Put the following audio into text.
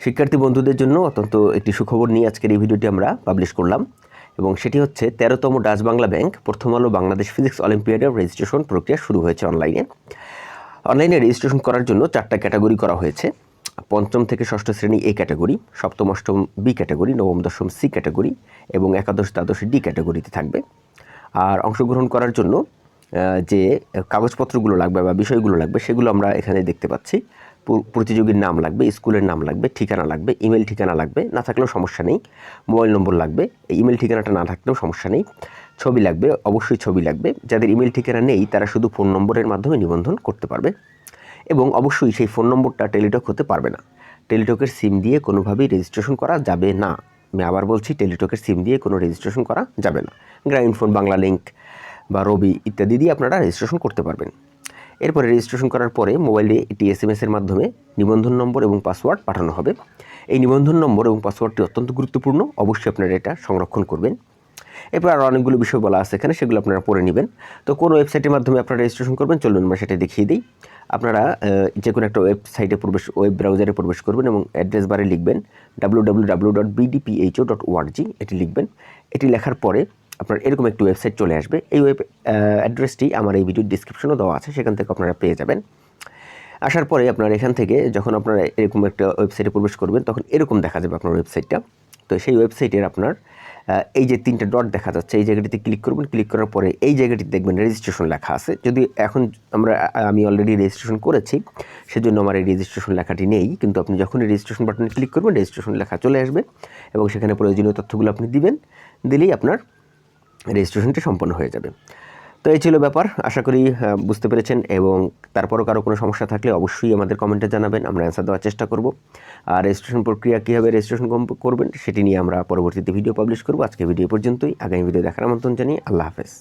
শিক্ষার্থী বন্ধুদের জন্য অত্যন্ত একটি সুখবর নিয়ে আজকের এই ভিডিওটি আমরা পাবলিশ করলাম এবং সেটি হচ্ছে 13তম ডাচ বাংলা ব্যাংক প্রথম আলো বাংলাদেশ ফিজিক্স অলিম্পিয়াডের রেজিস্ট্রেশন প্রক্রিয়া শুরু হয়েছে অনলাইনে রেজিস্ট্রেশন করার জন্য 4টা ক্যাটাগরি করা হয়েছে। পঞ্চম থেকে ষষ্ঠ শ্রেণী এ ক্যাটাগরি, সপ্তম অষ্টম বি ক্যাটাগরি, নবম দশম সি ক্যাটাগরি এবং একাদশ দ্বাদশ ডি ক্যাটাগরিতে থাকবে। আর অংশগ্রহণ করার জন্য যে কাগজপত্রগুলো লাগবে বা বিষয়গুলো লাগবে সেগুলো আমরা এখানে দেখতে পাচ্ছি। প্রতিযোগীর নাম লাগবে, স্কুলের নাম লাগবে, ঠিকানা লাগবে, ইমেল ঠিকানা লাগবে, না থাকলেও সমস্যা নেই, মোবাইল নম্বর লাগবে, ইমেল ঠিকানাটা না থাকলেও সমস্যা নেই, ছবি লাগবে, অবশ্যই ছবি লাগবে। যাদের ইমেল ঠিকানা নেই তারা শুধু ফোন নম্বরের মাধ্যমে নিবন্ধন করতে পারবে এবং অবশ্যই সেই ফোন নম্বরটা টেলিটক হতে পারবে না। টেলিটকের সিম দিয়ে কোনোভাবেই রেজিস্ট্রেশন করা যাবে না। আমি আবার বলছি, টেলিটকের সিম দিয়ে কোনো রেজিস্ট্রেশন করা যাবে না। গ্রামীণফোন, বাংলা লিঙ্ক বা রবি ইত্যাদি দিয়ে আপনারা রেজিস্ট্রেশন করতে পারবেন। এরপরে রেজিস্ট্রেশন করার পরে মোবাইলে একটি SMS-এর মাধ্যমে নিবন্ধন নম্বর এবং পাসওয়ার্ড পাঠানো হবে। এই নিবন্ধন নম্বর এবং পাসওয়ার্ডটি অত্যন্ত গুরুত্বপূর্ণ, অবশ্যই আপনারা এটা সংরক্ষণ করবেন। এরপর আরও অনেকগুলো বিষয় বলা আছে এখানে, সেগুলো আপনারা পড়ে নেবেন। তো কোন ওয়েবসাইটের মাধ্যমে আপনারা রেজিস্ট্রেশন করবেন চলুন আমরা সেটা দেখিয়ে দিই। আপনারা যে কোনো একটা ওয়েব ব্রাউজারে প্রবেশ করবেন এবং অ্যাড্রেস বারে লিখবেন www.bdpho.org, এটি লিখবেন। এটি লেখার পরে আপনার এরকম একটি ওয়েবসাইট চলে আসবে। এই অ্যাড্রেসটি আমার এই ভিডিওর ডিসক্রিপশনেও দেওয়া আছে, সেখান থেকে আপনারা পেয়ে যাবেন। আসার পরে আপনারা এখান থেকে যখন আপনারা এরকম একটা ওয়েবসাইটে প্রবেশ করবেন তখন এরকম দেখা যাবে আপনার ওয়েবসাইটটা। তো সেই ওয়েবসাইটের আপনার এই যে 3টে ডট দেখা যাচ্ছে, এই জায়গাটিতে ক্লিক করবেন। ক্লিক করার পরে এই জায়গাটিতে দেখবেন রেজিস্ট্রেশন লেখা আছে। যদি এখন আমি অলরেডি রেজিস্ট্রেশন করেছি, সেজন্য আমার এই রেজিস্ট্রেশন লেখাটি নেই, কিন্তু আপনি যখনই রেজিস্ট্রেশন বাটনে ক্লিক করবেন রেজিস্ট্রেশন লেখা চলে আসবে এবং সেখানে প্রয়োজনীয় তথ্যগুলো আপনি দিলেই আপনার রেজিস্ট্রেশনটি সম্পন্ন হয়ে যাবে। তো এই ছিল ব্যাপার, আশা করি বুঝতে পেরেছেন এবং তারপরও কারো কোনো সমস্যা থাকলে অবশ্যই আমাদের কমেন্টে জানাবেন, আমরা অ্যান্সার দেওয়ার চেষ্টা করব। আর রেজিস্ট্রেশন প্রক্রিয়া কীভাবে রেজিস্ট্রেশন করবেন সেটি নিয়ে আমরা পরবর্তীতে ভিডিও পাবলিশ করব। আজকে ভিডিও পর্যন্তই, আগামী ভিডিও দেখার আমন্ত্রণ জানিয়ে আল্লাহ হাফেজ।